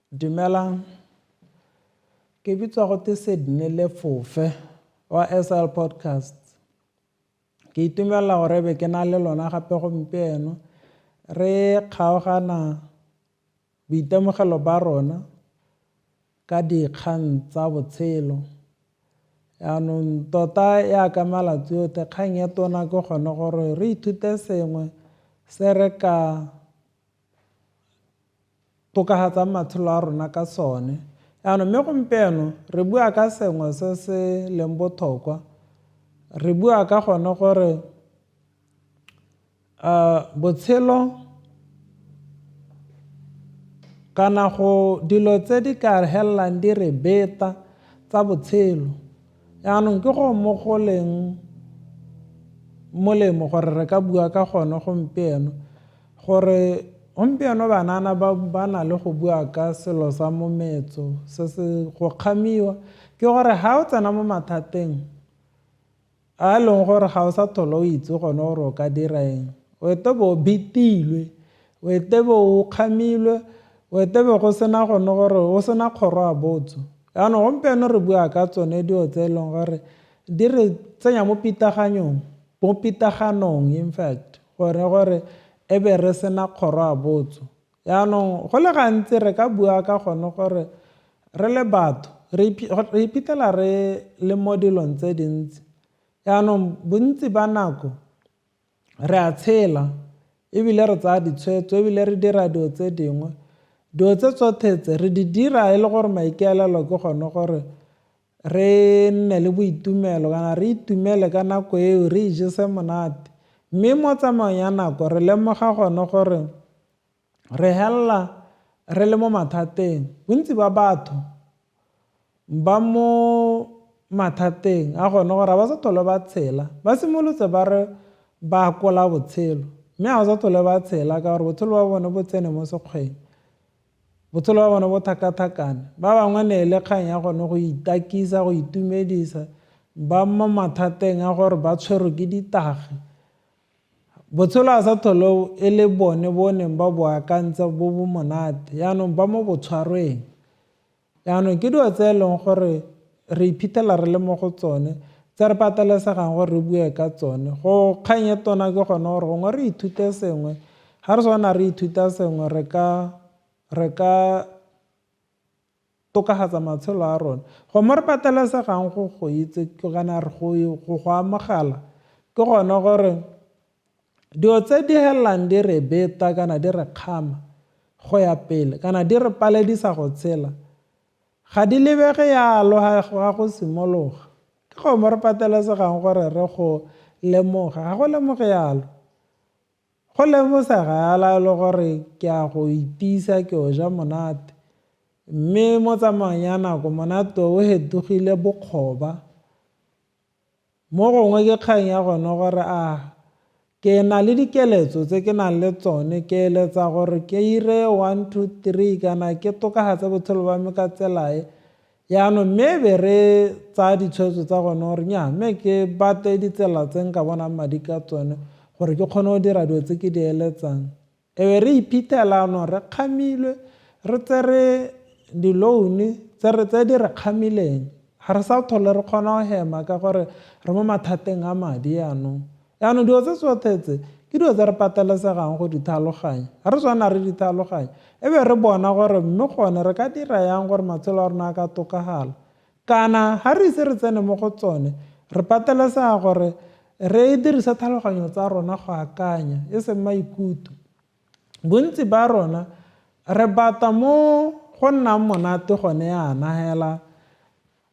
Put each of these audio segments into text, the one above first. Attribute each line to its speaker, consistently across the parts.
Speaker 1: Dumelang, ke bitswa go te Sydney Lefofe wa SL Podcast. Ke itumelela gore be ke na le lona gape gompieno re kgaogana boitemogelo ba rona ka dikgang tsa botshelo. Yaanong tota ya ka malatsi otlhe kgang ya tona ke gone gore re ithute sengwe se re ka tokafatsang matshelo a rona ka sone. Yaanong mme gompieno re bua ka sengwe se se leng botlhokwa. Re bua ka gone gore botshelo kana go dilo tse di ka helelang di re beta tsa botshelo. Yaanong ke go mo go leng molemo gore re ka bua ka gone gompieno gore gompieno banana ba na le go bua ka selo sa mometso se se go kgamiwa ke gore ga o tsena mo mathateng a leng gore ga o sa tlhole o itse gone gore o ka dira eng, o ete bo o betilwe, o ete bo o kgamilwe, o ete be go sena gone gore o sena kgoro a botso. Yaanong gompieno re bua ka tsone dio tse e leng gore di re tsenya mo pitaganong in fact gore e be re sena kgoro a botso. Yaanong go le gantsi re ka bua ka gone gore re le batho re iphitlhela re le mo dilong tse dintsi. Yaanong bontsi ba nako re a tshela ebile re tsaya ditshwetso ebile re dira dilo tse dingwe. Dilo tse tsotlhe tse re di dira e le gore maikaelelo ke gone gore re nne le boitumelo kana re itumele ka nako eo re ijese monate. Mme mo tsamaong ya nako re lemoga gone gore re helela re le mo mathateng. Bontsi ba batho ba mo mathateng a gone gore ba sa tlhole ba tshela ba simolotse ba re ba kola botshelo, mme ga ba sa tlhole ba tshela ka gore botshelo ba bone bo tsene mo sekgweng, botshelo ba bone bo thakathakane. Ba bangwe ne le kgang ya gone go itakisa, go itumedisa, ba mo mathateng a gore ba tshwerwe ke ditage. Botshelo a sa tlhole e le bone bo neng ba bo akantse bo bo monate, yaanong ba mo botshwarweng. Yaanong ke dilo tse e leng gore re iphitlhela re le mo go tsone tse re patelesegang gore re bue ka tsone. Go kgang e tona ke gone gore gongwe re ithute sengwe, ga re swana re ithuta sengwe re ka tokafatsa matshelo a rona. Go mo re patelesegang go itse kana go amogela ke gone gore dilo tse di helelang di re beta kana di re kgama go ya pele kana di re paledisa go tshela ga di lebege yalo ga go simologa. Ke go mo re patelesegang gore re go lemoga, ga go lemoge yalo. Go lemosega yala le gore ke a go itisa ke o ja monate, mme mo tsamaong ya nako monate o hetogile bokgoba. Mo gongwe ke kgang ya gone gore ke na le dikeletso tse ke nang le tsone ke eletsa gore ke ire 1 2 3 kana ke tokafatse botshelo ba me ka tsela e. Yaanong mme be re tsaya ditshwetso tsa gone gore nnyaa mme ke bate ditsela tse nka bonang madi ka tsone gore ke kgone go dira dilo tse ke di eletsang. E be re iphitlhela re kgamilwe, re tsere di-loan tse di re kgamileng, ga re sa tlhole re kgona go hema ka gore re mo mathateng a madi. Yaanong dilo tse tsotlhe tse ke dilo tse re patelesegang go di tlhaloganya. Ga re tshwana re di tlhaloganya e be re bona gore mme gone re ka dira yang gore matshelo a rona a ka tokafala, kana ga re ise re tsene mo go tsone re patelesega gore re dirisa tlhaloganyo tsa rona go akanya e seng maikutlo. Bontsi ba rona re bata mo go nnang monate gone yana hela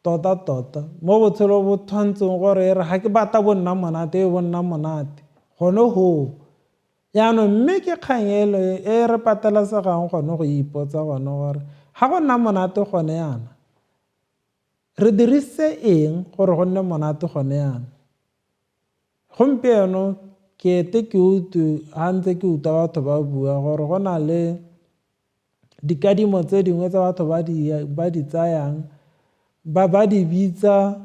Speaker 1: tota mo botshelo bo tshwantseng gore e re ga ke bata bo nna monate bo nna monate gone ho. Yaanong mme ke kgang e re patelesegang gone go ipotsa gone gore ga go nna monate gone yana re dirisitse eng gore go nne monate gone yana. Gompieno ke ete ke utlwe ga ntse ke utlwa batho ba bua gore go na le dikadimo tse dingwe tsa batho ba di tsayang ba di bitsa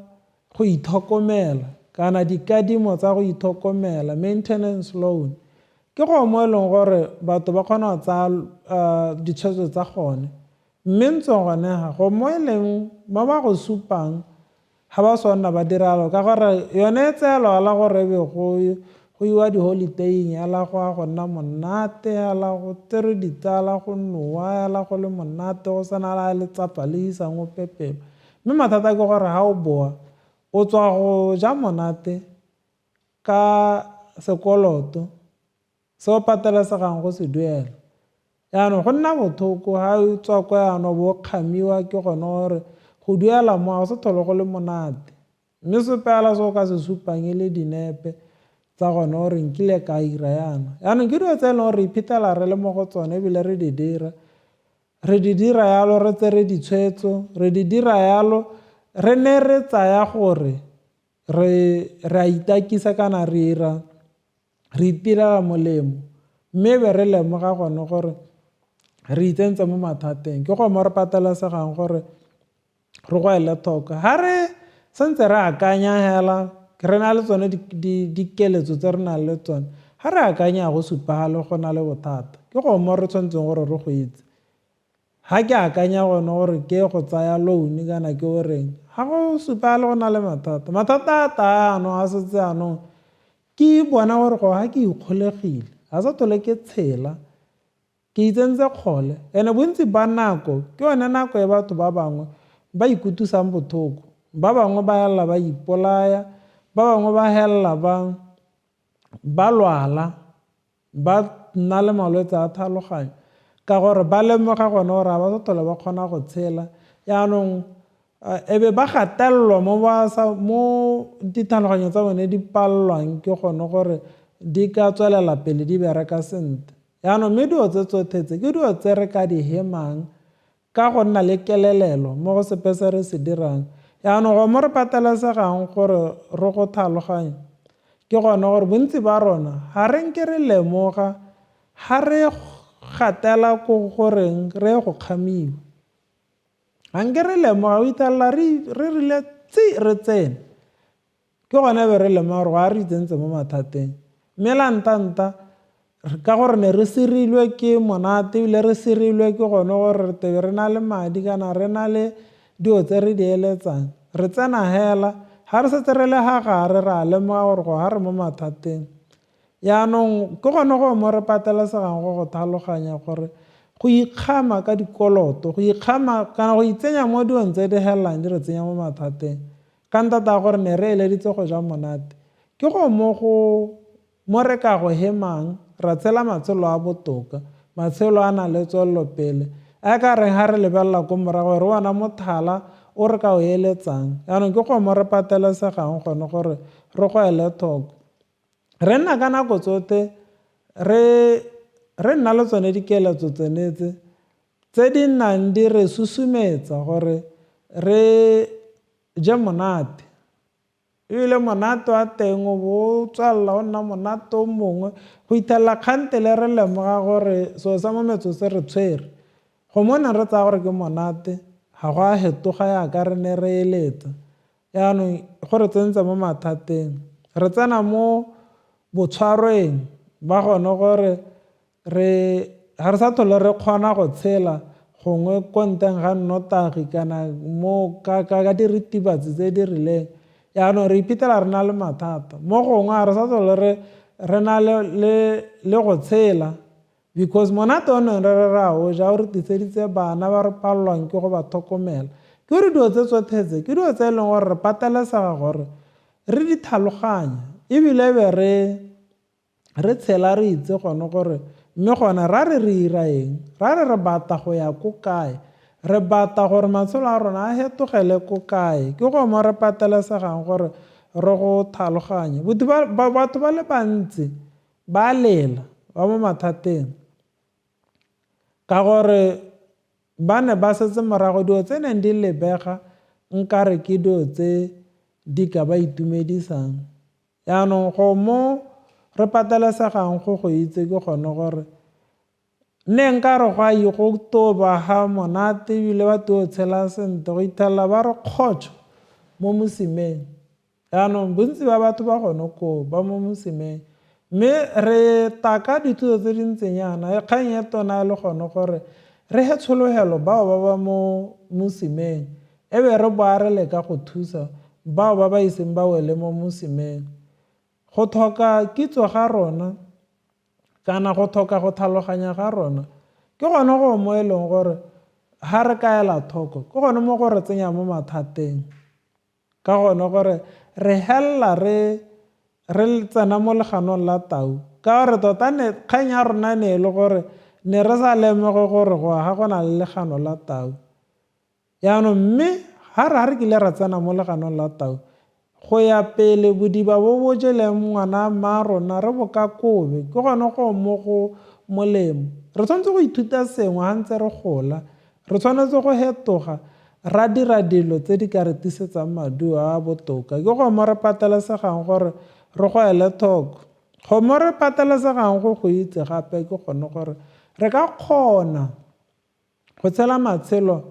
Speaker 1: go itlhokomela kana dikadimo tsa go itlhokomela, maintenance loan. Ke go mo e leng gore batho ba kgona go tsaya ditshwetso tsa gone mme ntse gone ga go mo e leng ba ba go supang ga ba swana ba diralo ka gore yone e tseelo la gore be go iwa di-holidaying ya la go a go nna monate ya la go tere ditsala go nowa ya la go le monate go sana la letsapa le isang o pepela mme mathata ke gore ga o boa o tswa go ja monate ka sekoloto se o patelesegang go se duela yaanong go nna bothoko ga o tswa ko yaano bo kgamiwa ke gone gore go duela mo ga se tholo go le monate mme sepela se o ka se supang e le dinepe tsa gone gore nkile ka ira yana yaanong ke dilo tse e leng gore iphetela re le mo go tsone ebile re di dira yalo re tsere ditshwetso re di dira yalo re ne re tsaya gore re a itakisa kana re itilela molemo mme be re lemoga gone gore re itsentse mo mathateng ke go mo re patelesegang gore re go ele thoko ga re sentse re akanya hela re na le tsone dikeletso tse re nang le tsone ga re akanya go supagale go na le bothata ke go mo re tshwanetseng gore re go itse ga ke akanya gone gore ke go tsaya loan kana ke o reng ga go supagale go na le mathata a taano a setse anong ke bona gore go ga ke ikgolegile ga sa tole ke tshela ke itsentse kgole ene bontsi ba nako ke yone nako e batho ba bangwe ba ikutusang bothoko ba bangwe ba helela ba ipolaya ba bangwe ba helela ba lwala ba nna le malwetse a tlhaloganyo ka gore ba lemoga gone gore ga ba sa tlhole ba kgona go tshela yaanong e be ba gatelelwa mo ditlhaloganyo tsa bone di palelwang ke gone gore di ka tswelela pele di bereka sentle yaanong mme dilo tse tsothetse ke dilo tse re ka di hemang ka go nna le kelelelo mo go sepe se re se dirang yaanong go mo re patelesegang gore re go tlhaloganye ke gone gore bontsi ba rona ga re nke re lemoga ga re gatela ko goreng re go kgamiwa ga nke re lemoga o itelela re rile re tsene ke gone be re lemoga gore go a re itsentse mo mathateng mme la ntanta ka gore ne re sirilwe ke monate ebile re sirilwe ke gone gore re tebe re na le madi kana re na le dio tse re di eletsang re tsena hela ga re setse re le ga gare re a lemoga gore go ga re mo mathateng yaanong ke gone go mo re patelesegang go tlhaloganya gore go ikgama ka dikoloto go ikgama kana go itsenya mo dilong tse di helelang di re tsenya mo mathateng ka ntata gore ne re eleditse go ja monate ke go mo re ka go hemang ra tshela matshelo a botoka matshelo a na le tswelelo pele a ka reng ga re lebelela ko morago re bona mothala o re ka o eletsang yaanong ke go mo re patelesegang gone gore re go ele thoko re nna ka nako tsote re nna le tsone dikeletso tsenetse tse di nnang di re susumetsa gore re je monate ebile monate wa teng o bo tswalela o nna monate o mongwe go ithelela kgantele re lemoga gore seo sa mo metso se re tshwere go moneng re tsaya gore ke monate ga go a fetoga yaka re ne re eletsa yaanong go re tsentse mo mathateng re tsena mo botshwareng ba gone gore ga re sa tlhole re kgona go tshela gongwe ko nteng ga nnotagi kana mo ka diritibatsi tse di rileng yaanong re iphetela re na le mathata mo gongwe ga re sa tlhole re na le go tshela because monate o neng re a o ja o re tiseditse bana ba re palelwang ke go ba tlhokomela ke gore dilo tse tsothetse ke dilo tse e leng gore re patelesega gore re di tlhaloganya ebile be re tshela re itse gone gore mme gone ra re ira eng ra re bata go ya ko kae re bata gore matshelo a rona a hetogele ko kae ke go mo re patelesegang gore re go tlhaloganye batho ba le bantsi ba lela ba mo mathateng ka gore ba ne ba setse morago dilo tse neng di lebega nkare ke dilo tse di ka ba itumedisang yaanong go mo re patelesegang go itse ke gone gore ne nkare go a go toba ga monate ebile ba teo tshela sentle go ithelela ba re kgotso mo mosimeng yaanong bontsi ba batho ba gone ko ba mo mosimeng mme re taka dithuto tse dintseng yana kgang ya tona e le gone gore re he tshologelo bao ba ba mo mosimeng e be re boa re leka go thusa bao ba ba iseng ba wele mo mosimeng. Go tlhoka kitso ga rona kana go tlhoka go tlhaloganya ga rona ke gone go mo e leng gore ha re ka ela thoko ke gone mo gore tsenya mo mathateng, ka gone gore re helela re tsena mo leganong la tau, ka gore tota kgang ya rona ne e le gore ne re sa lemoge gore go ga go na le legano la tau. Yaanong mme ha re kile ra tsena mo leganong la tau go ya pele bodiba bo bo jeleng ngwana ma rona re bo ka kobe ke gone go mo go molemo. Re tshwanetse go ithuta sengwe ga ntse re gola, re tshwanetse go hetoga ra dira dilo tse di ka re tisetsang maduo a botoka. Ke go mo re patelesegang gore re go ele thoko, go mo re patelesegang go itse gape ke gone gore re ka kgona go tshela matshelo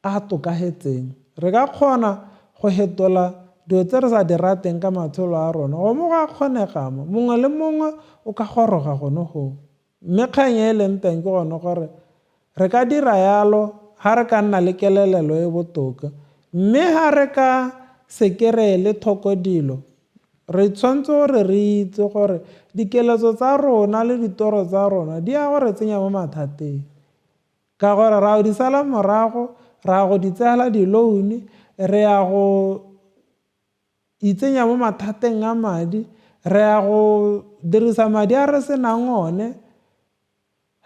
Speaker 1: a tokafetseng, re ka kgona go hetola dilo tse re sa di rateng ka matshelo a rona. Go mo ga kgonega mo mongwe le mongwe o ka goroga gone go, mme kgang e leng teng ke gone gore re ka dira yalo ha re ka nna le kelelelo e botoka, mme ha re ka se kry-ele thoko dilo re tshwanetse gore re itse gore dikeletso tsa rona le ditoro tsa rona di a gore tsenya mo mathateng, ka gore ra go di sala morago, ra go di tseela di-loan, re ya go itsenya mo mathateng a madi, re ya go dirisa madi a re senang one,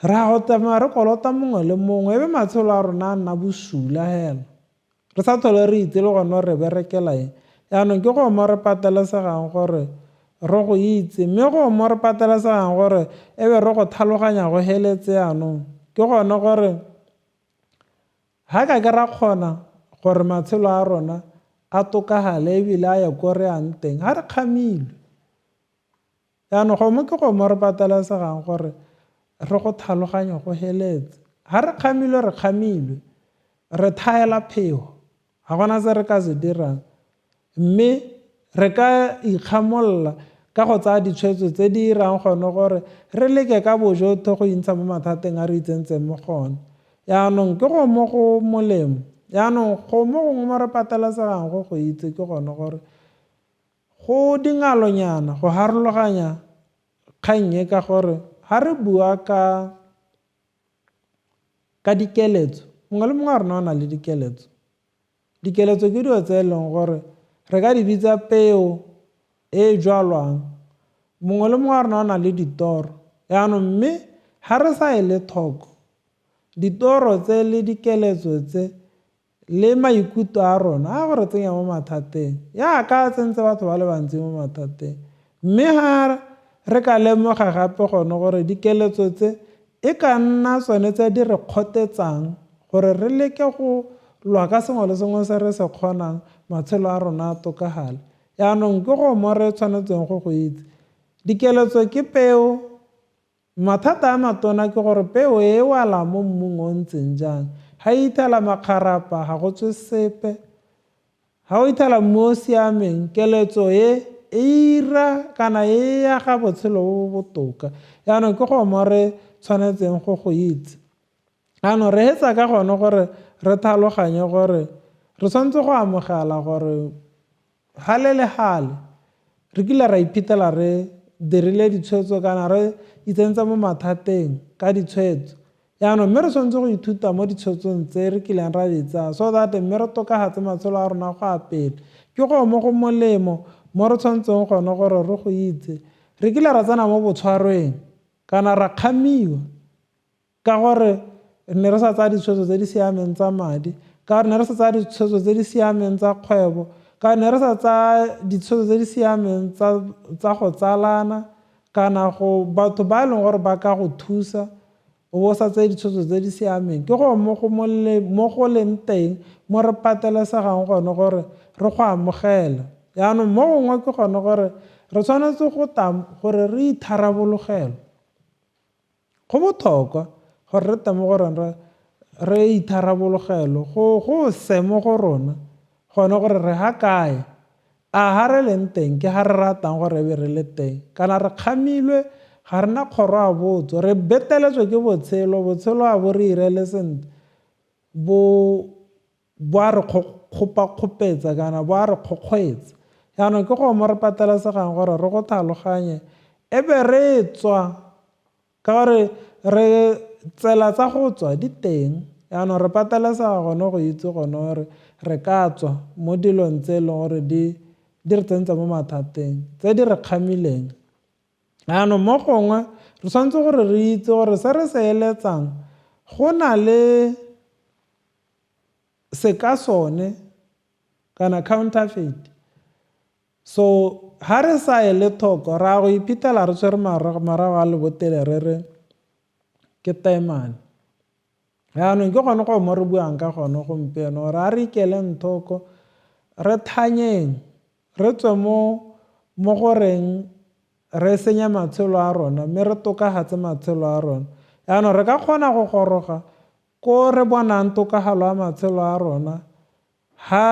Speaker 1: re ya go tsamaya re kolota mongwe le mongwe, ebe matshelo a rona a nna bosula hela re sa tlhole re itse le gone re berekela eng. Yaanong ke go mo re patelesegang gore re go itse, mme go mo re patelesegang gore ebe re go tlhaloganya go heletse. Yaanong ke gone gore ha ka ke ra kgona gore matshelo a rona a tokagale ebile a ya ko re yang teng ha re kgamilwe. Yaanong go mo ke go mo re patelesegang gore re go tlhaloganya go heletse, ha re kgamilwe re kgamilwe, re thaela phego, ga gona se re ka se dirang, mme re ka ikgamolola ka go tsaya ditshwetso tse di irang gone gore re leke ka bojotlhe go intsha mo mathateng a re itsentseng mo gone. Yaanong ke go mo go molemo, yaanong go mo gongwe mo re patelesegang go itse ke gone gore go dingalonyana go harologanya kgang e, ka gore ha re bua ka dikeletso, mongwe le mongwe a rena o na le dikeletso. Dikeletso ke dilo tse e leng gore re ka di bitsa peo e jalwang, mongwe le mongwe a rena o na le ditoro. Yaanong mme ha re sa ele thoko ditoro tse le dikeletso tse le maikutlo a rona a gore tsenya mo mathateng, ya ka tsentse batho ba le bantsi mo mathateng. Mme ha re ka lemoga gape gone gore dikeletso tse e ka nna tsone tse di re kgothetsang gore re leke go lwa ka sengwe le sengwe se re se kgonang matshelo a rona a tokagale. Yaanong ke go mo re tshwanetseng go itse dikeletso ke peo. Mathata a matona ke gore peo e wala mo mmung o ntseng jang, ha e ithela makgarapa ga go tswe sepe, ha o ithela mmu o siameng keletso e ira kana e ya ga botshelo bo botoka. Yaanong ke go mo re tshwanetseng go itse. Yaanong re hetsa ka gone gore re tlhaloganye gore re tshwanetse go amogela gore hale le hale re kile ra iphitlhela re dirile ditshwetso kana re itsentse mo mathateng ka ditshwetso. Yaanong mme re tshwanetse go ithuta mo ditshwetsong tse re kileng ra di tsaya, so that mme re tokagatse matshelo a rona go a pele. Ke go mo go molemo mo re tshwanetseng gone gore re go itse re kile ra tsena mo botshwareng kana ra kgamiwa ka gore ne re sa tsaya ditshwetso tse di siameng tsa madi, ka gore ne re sa tsaya ditshwetso tse di siameng tsa kgwebo, ka ne re sa tsaya ditshwetso tse di siameng tsa go tsalana kana go batho ba e leng gore ba ka go thusa o bo sa tsaye ditshwetso tse di siameng. Ke go mo go leng teng mo re patelesegang gone gore re go amogela. Yaanong mo gongwe ke gone gore re tshwanetse gore re itharabologele. Go botlhokwa gore re temo gore re itharabologele go se mo go rona gone gore re ha kae a ha re leng teng ke ha re ratang gore be re le teng, kana re kgamilwe ga rena kgoro a botso re beteletswe ke botshelo a bo re irele sentle bo a re kgopakgopetsa kana bo a re kgokgwetsa yaanong ke go mo re patelesegang gore re go tlhaloganye e be re tswa ka gore re tsela tsa go tswa di teng yaanong re patelesega gone go itse gone gore re ka tswa mo dilong tse e leng gore di re tsentse mo mathateng tse di re kgamileng yaanong mo gongwe re tshwanetse gore re itse gore se re se eletsang go na le se ka sone kana counterfeit so ha re sa ele thoko ra go iphitlhela re tshwere marago a le botele re re ke taemane yaanong ke gone go mo re buang ka gone gompieno gore a re ikeleng thoko re thanyeng re tswe mo goreng re senya matshelo a rona mme re tokagatse matshelo a rona yaanong re ka kgona go goroga ko re bonang tokagalo ya matshelo a rona ha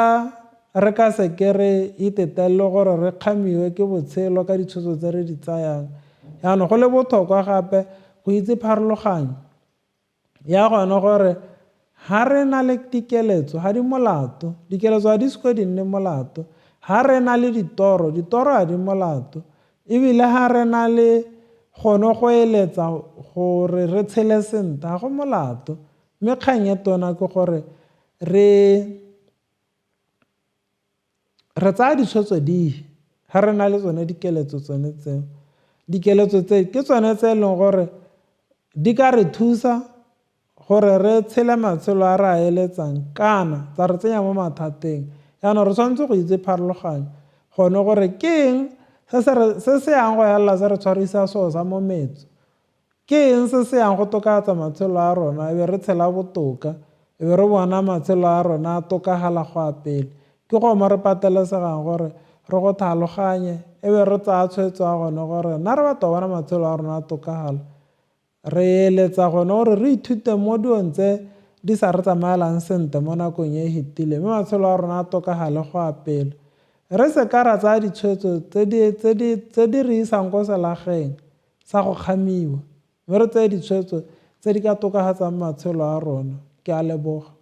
Speaker 1: re ka seke re itetelele gore re kgamiwe ke botshelo ka ditshwetso tse re di tsayang yaanong go le botlhokwa gape go itse pharologanyo ya gone gore ha re na le dikeletso ga di molato dikeletso ga di siko di nne molato ha re na le ditoro ga di molato ebile ha re na le gone go eletsa gore re tshele sentle ga go molato mme kgang e tona ke gore re tsaya ditshwetso dife ha re na le tsone dikeletso tsone tseo dikeletso tse ke tsone tse e leng gore di ka re thusa gore re tshele matshelo a re a eletsang kana tsa re tsenya mo mathateng yaanong re tshwanetse go itse pharologanyo gone gore ke eng se se yang go yalela se re tshwarisa seo sa mo metso ke eng se se yang go tokafatsa matshelo a rona e be re tshela botoka e be re bona matshelo a rona a tokagala go a pele ke go mo re patelesegang gore re go tlhaloganye e be re tsaya tshwetso ya gone gore nna re batho bona matshelo a rona a tokagala re eletsa gone gore re ithute mo dilong tse di sa re tsamaelang sentle mo nakong e fetile mme matshelo a rona a tokagale go a pele re se ka ra tsaya ditshwetso tse di re isang ko selageng sa go kgamiwa mme re tseye ditshwetso tse di ka tokafatsang matshelo a rona ke a leboga